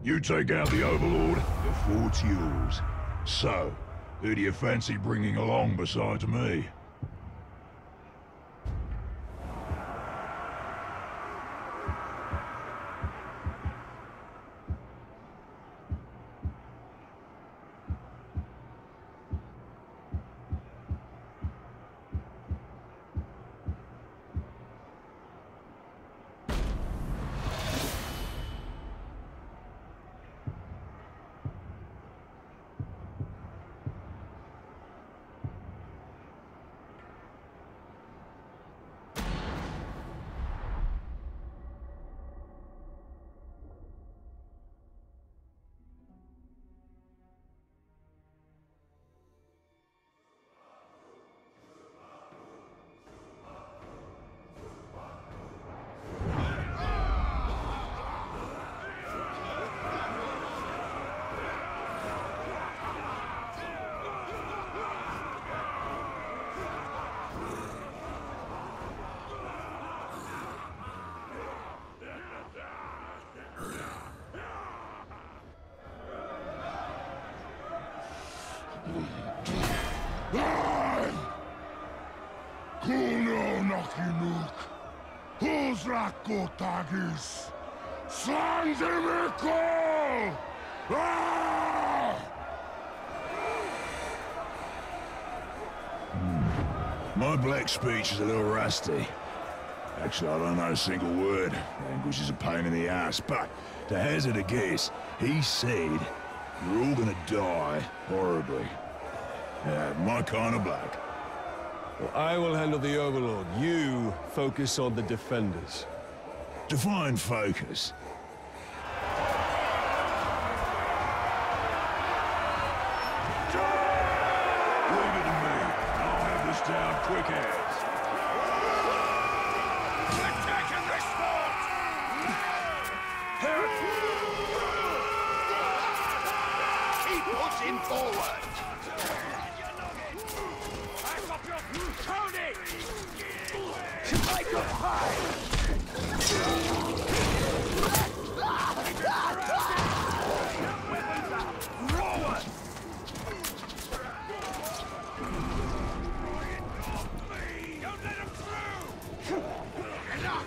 You take out the Overlord, the fort's yours. So, who do you fancy bringing along besides me? Kuno Nakinuk, Huzrakotagis, Sandimiko! My black speech is a little rusty. Actually, I don't know a single word. Language is a pain in the ass, but to hazard a guess, he said you're all gonna die horribly. My kind of black. Well, I will handle the Overlord. You focus on the Defenders. Define focus. Leave it to me. I'll have this town quick as. We're taking this fort! Keep pushing forward! Tony! Like a pie! Forward! Don't let him through! Enough!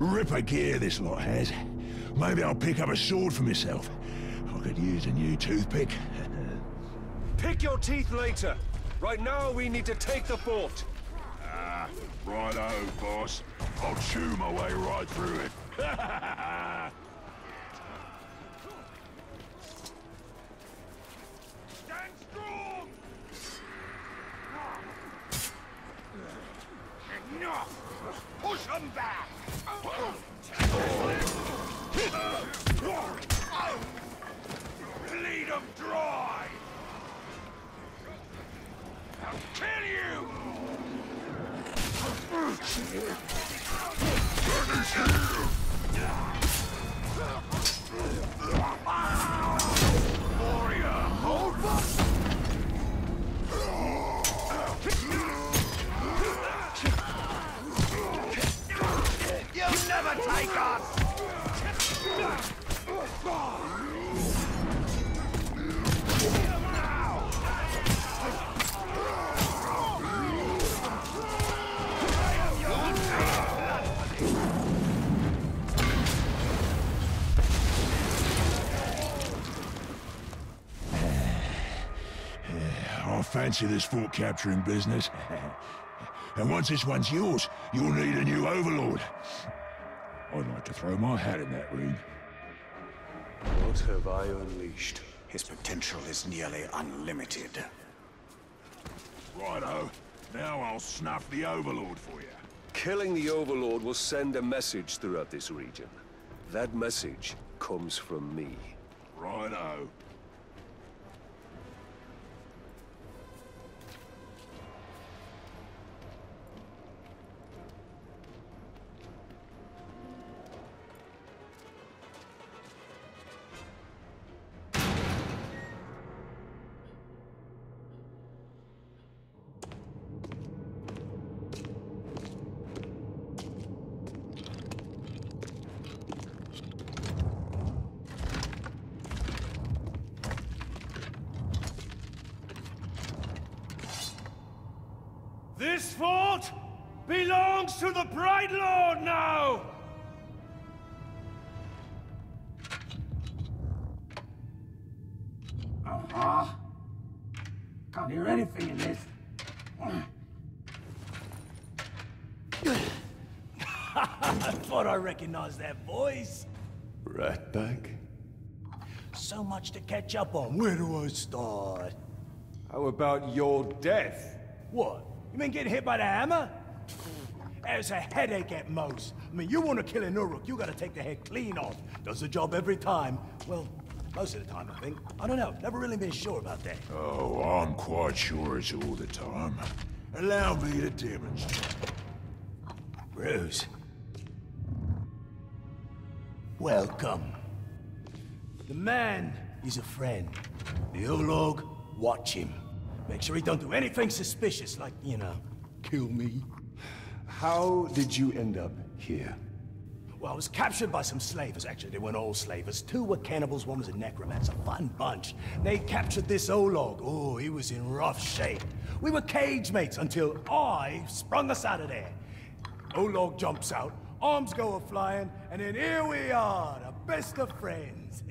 Ripper gear this lot has. Maybe I'll pick up a sword for myself. I could use a new toothpick. Pick your teeth later. Right now, we need to take the fort. Righto, boss. I'll chew my way right through it. Stand strong! Enough! Push them back! Bleed them dry! I'll kill you! Warrior, hold up! You'll never take us! I fancy this fort capturing business. And once this one's yours, you'll need a new Overlord. I'd like to throw my hat in that ring. What have I unleashed? His potential is nearly unlimited. Righto. Now I'll snuff the Overlord for you. Killing the Overlord will send a message throughout this region. That message comes from me. Righto. This fort belongs to the Bright Lord now! Can't hear anything in this. I thought I recognized that voice. Ratbag? So much to catch up on. Where do I start? How about your death? What? You mean getting hit by the hammer? There's a headache at most. I mean, you want to kill an Uruk, you gotta take the head clean off. Does the job every time. Well, most of the time, I think. I don't know. Never really been sure about that. Oh, I'm quite sure it's all the time. Allow me to demonstrate. Bruce. Welcome. The man, he's a friend. The Olog, watch him. Make sure he don't do anything suspicious, like, you know, kill me. How did you end up here? Well, I was captured by some slavers. Actually, they weren't all slavers. Two were cannibals, one was a necromancer. Fun bunch. They captured this Olog. Oh, he was in rough shape. We were cage mates until I sprung us out of there. Olog jumps out, arms go a-flying, and then here we are, the best of friends.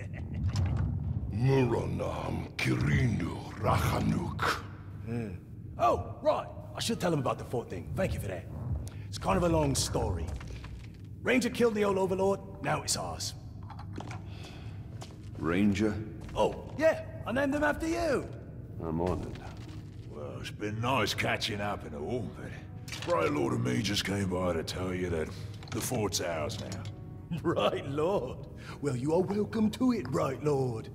Muranam Kirindu Rachanuk. Oh, right. I should tell him about the fort thing. Thank you for that. It's kind of a long story. Ranger killed the old Overlord, now it's ours. Ranger? Oh, yeah, I named him after you. I'm honored. Well, it's been nice catching up and all, but Bright Lord and me just came by to tell you that the fort's ours now. Right, Lord. Well, you are welcome to it, Right, Lord.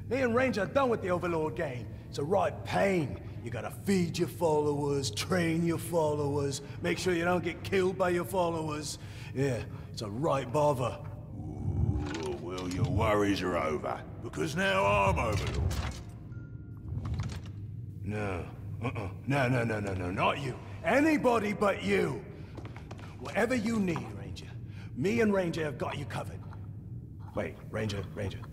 Me and Ranger are done with the Overlord game. It's a right pain. You gotta feed your followers, train your followers, make sure you don't get killed by your followers. Yeah, it's a right bother. Ooh, well, your worries are over, because now I'm Overlord. No. No, not you. Anybody but you. Whatever you need, Ranger. Me and Ranger have got you covered. Wait, Ranger.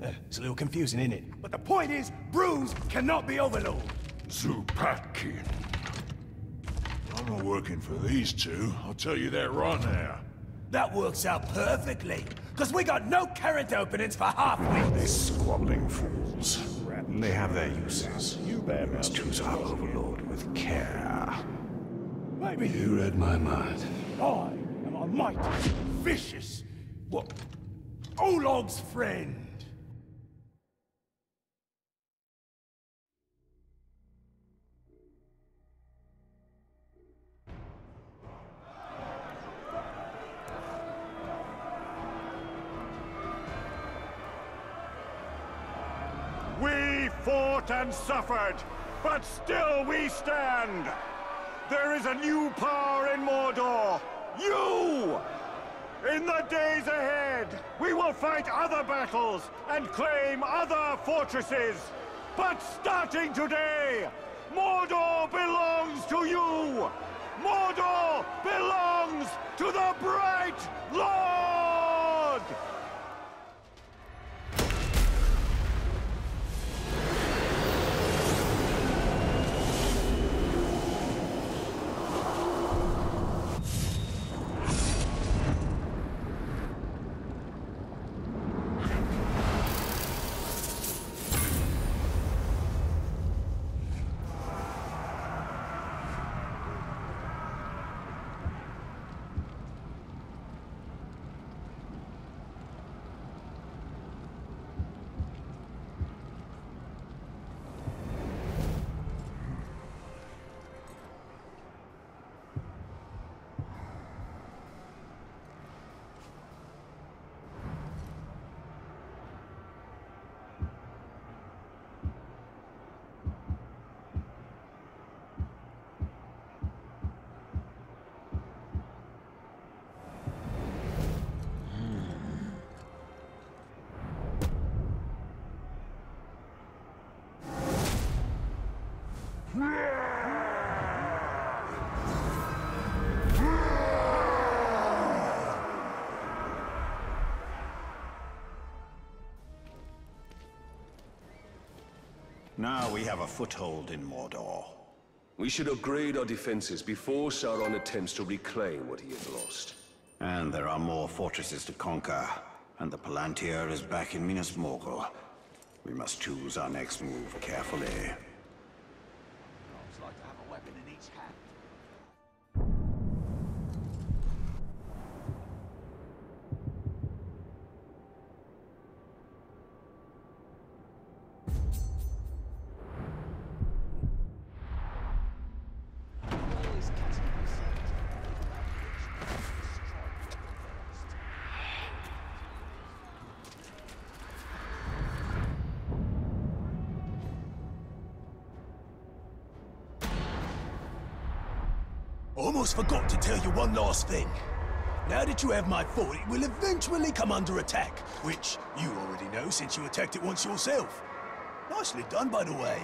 It's a little confusing, isn't it? But the point is, Bruce cannot be Overlord. Zupatkin. I'm not working for these two, I'll tell you that right now. That works out perfectly, because we got no current openings for half-wits. Squabbling fools. They have their uses. You must choose our Overlord with care. Maybe You read my mind. I am a mighty, vicious, what? Olog's friend. We fought and suffered, but still we stand! There is a new power in Mordor! You! In the days ahead, we will fight other battles and claim other fortresses! But starting today, Mordor belongs to you! Mordor belongs to the Bright Lord! Now we have a foothold in Mordor. We should upgrade our defenses before Sauron attempts to reclaim what he has lost. And there are more fortresses to conquer, and the Palantir is back in Minas Morgul. We must choose our next move carefully. It's like to have a weapon in each hand. Almost forgot to tell you one last thing. Now that you have my fort, it will eventually come under attack, which you already know since you attacked it once yourself. Nicely done, by the way.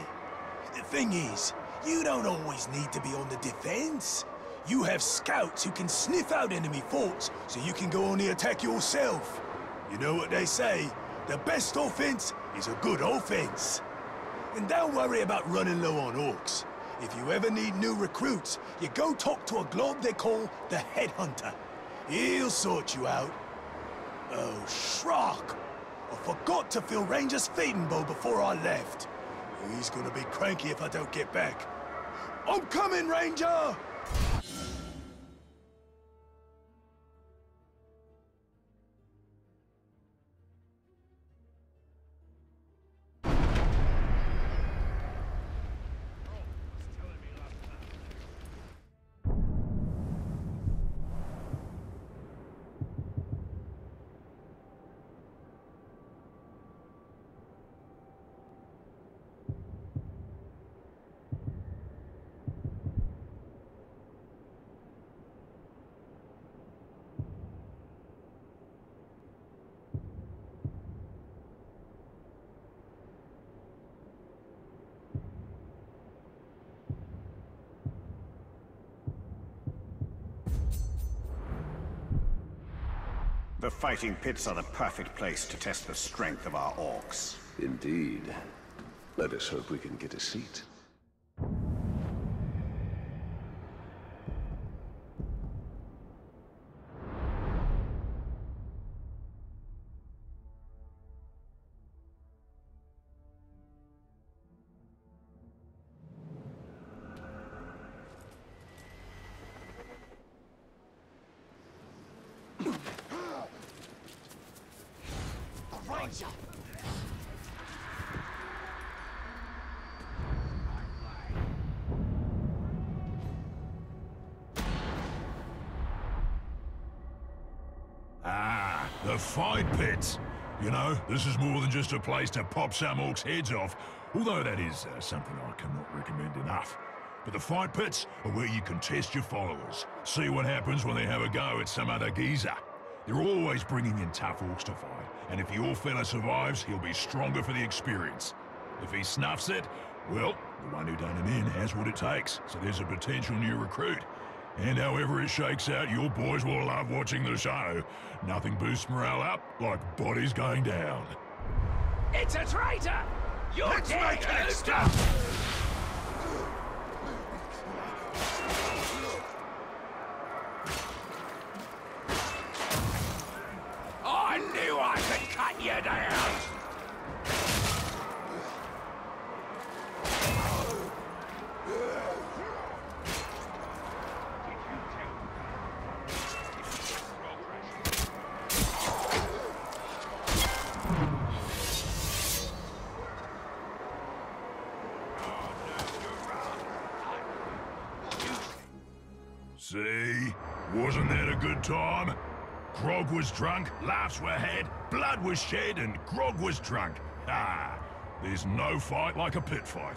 The thing is, you don't always need to be on the defense. You have scouts who can sniff out enemy forts, so you can go on the attack yourself. You know what they say, the best offense is a good offense. And don't worry about running low on orcs. If you ever need new recruits, you go talk to a glob they call the Headhunter. He'll sort you out. Oh, Shrock! I forgot to fill Ranger's feeding bowl before I left. He's gonna be cranky if I don't get back. I'm coming, Ranger! The fighting pits are the perfect place to test the strength of our orcs. Indeed. Let us hope we can get a seat. Ranger! Ah, the fight pits. You know, this is more than just a place to pop some orcs' heads off, although that is something I cannot recommend enough. But the fight pits are where you can test your followers, see what happens when they have a go at some other geezer. They're always bringing in tough orcs to fight, and if your fella survives, he'll be stronger for the experience. If he snuffs it, well, the one who done him in has what it takes, so there's a potential new recruit. And however it shakes out, your boys will love watching the show. Nothing boosts morale up like bodies going down. It's a traitor! You're dead! Stop! I knew I could cut you down! See? Wasn't that a good time? Grog was drunk, laughs were had, blood was shed, and Grog was drunk. Ah, there's no fight like a pit fight.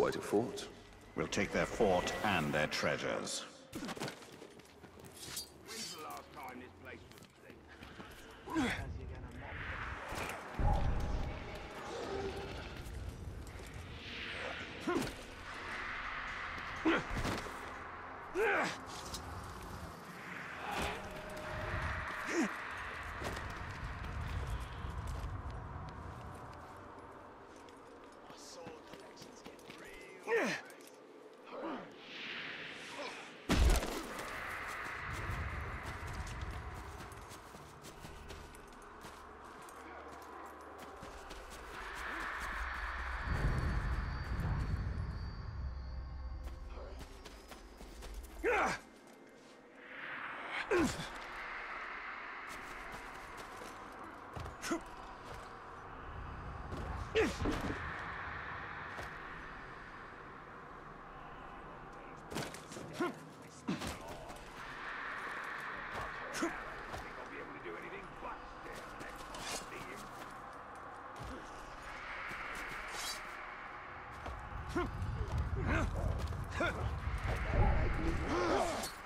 quite a fort. We'll take their fort and their treasures. When's the last time this place was clean?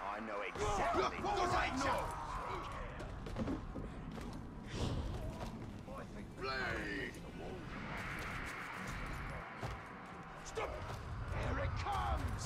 I know exactly what I know. Blade! Stop! Here it comes!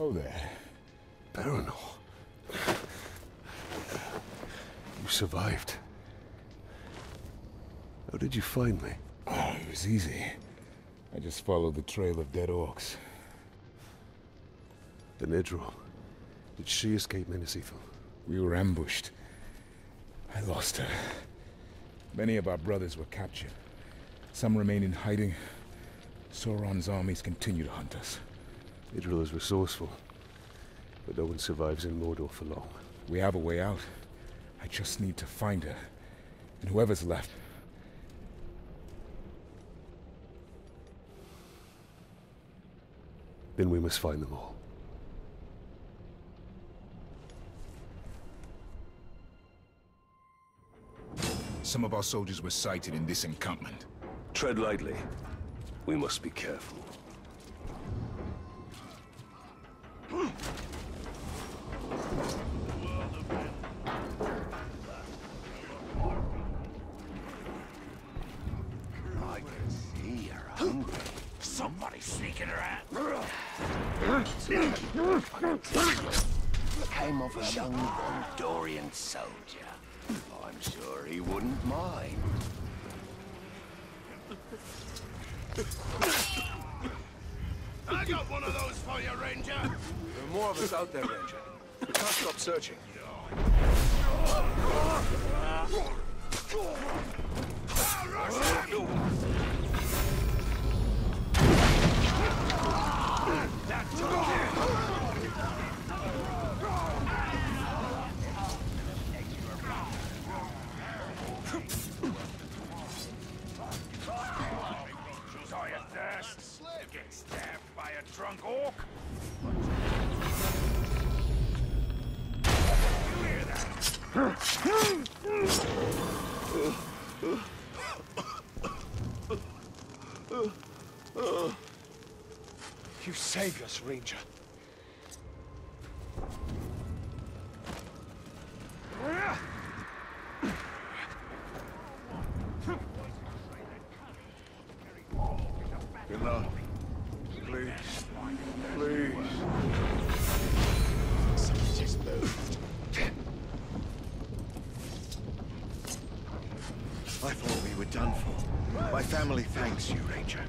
Oh there. Baranor. You survived. How did you find me? Oh, it was easy. I just followed the trail of dead orcs. Benedro. Did she escape Menacithal? We were ambushed. I lost her. Many of our brothers were captured. Some remain in hiding. Sauron's armies continue to hunt us. Idril is resourceful, but no one survives in Mordor for long. We have a way out. I just need to find her. And whoever's left. Then we must find them all. Some of our soldiers were sighted in this encampment. Tread lightly. We must be careful. I can see you're hungry. Somebody's sneaking around. Came of a young Gondorian soldier. I'm sure he wouldn't mind. I got one of those for you, Ranger. There are more of us out there, Ranger. We can't stop searching. Shoes on your thirst. Get stabbed by a drunk orc. You hear that? You saved us, Ranger. Enough. Please. Please. Something just moved. I thought we were done for. My family thanks you, Ranger.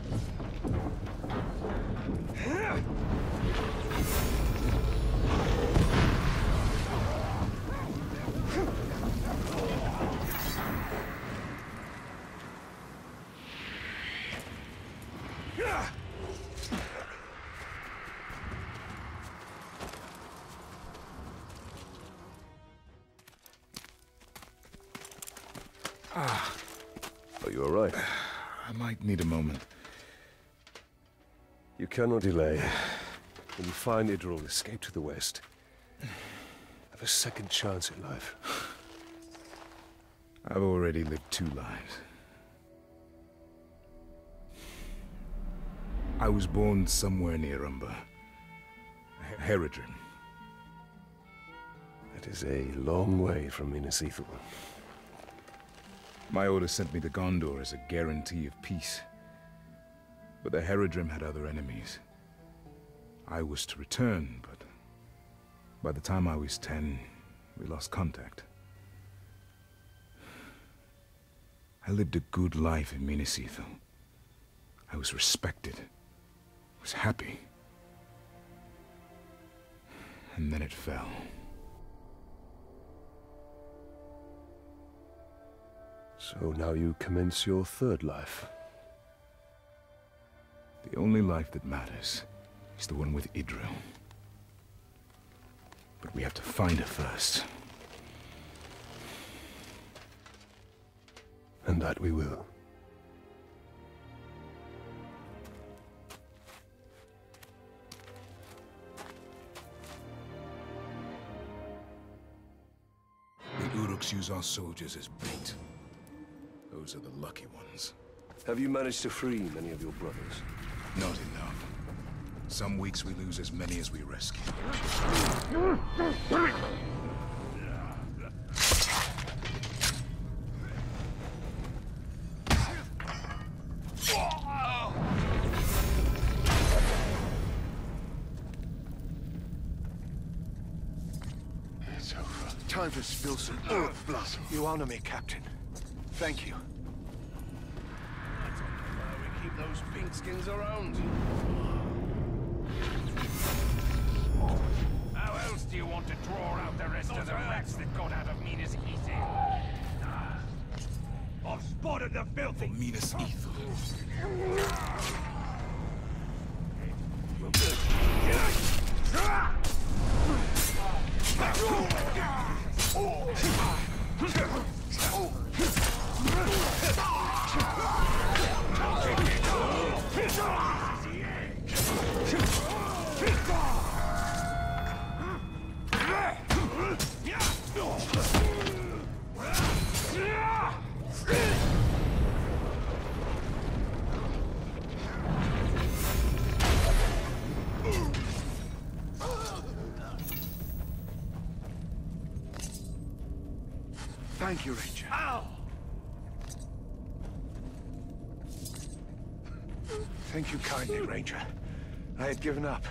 Are you all right? I might need a moment. You cannot delay. When you find Idril, escape to the west. Have a second chance at life. I've already lived 2 lives. I was born somewhere near Umber. Herodrim. That is a long way from Minas Ithil. My order sent me to Gondor as a guarantee of peace. But the Herodrim had other enemies. I was to return, but by the time I was 10, we lost contact. I lived a good life in Minas Ithil. I was respected. I was happy. And then it fell. So now you commence your third life. The only life that matters is the one with Idril. But we have to find her first. And that we will. The Uruks use our soldiers as bait. Those are the lucky ones. Have you managed to free many of your brothers? Not enough. Some weeks we lose as many as we rescue. It's over. Time to spill some Uruk blood. You honor me, Captain. Thank you. I don't know why we keep those pinkskins around. How else do you want to draw out the rest of the rats that got out of Minas Ithil? I've spotted the filthy Minas Ithil. Thank you, Ranger. Ow! Thank you kindly, Ranger. I had given up.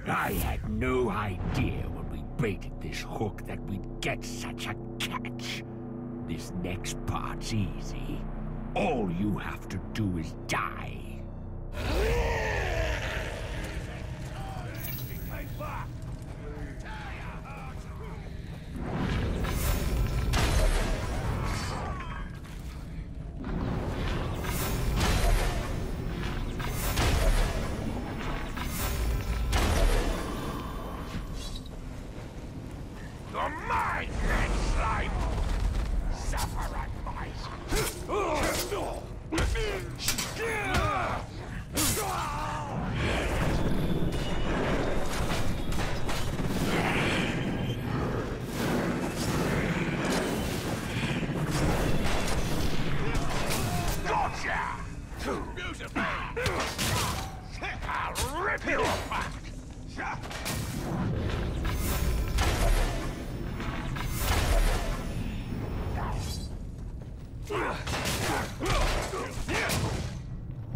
I had no idea when we baited this hook that we'd get such a catch. This next part's easy. All you have to do is die. You're mine, red slime! Suffer at my... Beautiful! I'll rip you apart!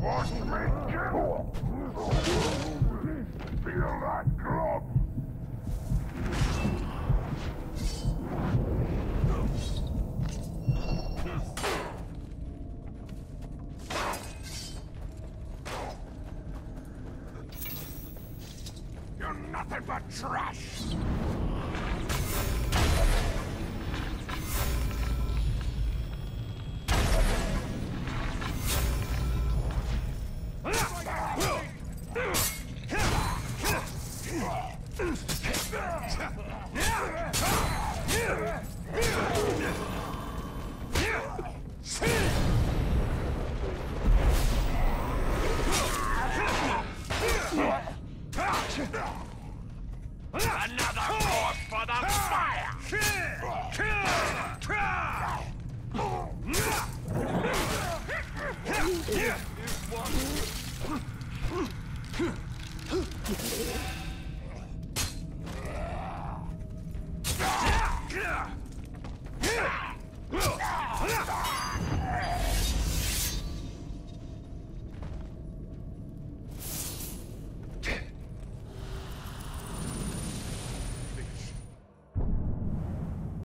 Watch me kill! Feel that drop! You're nothing but trash!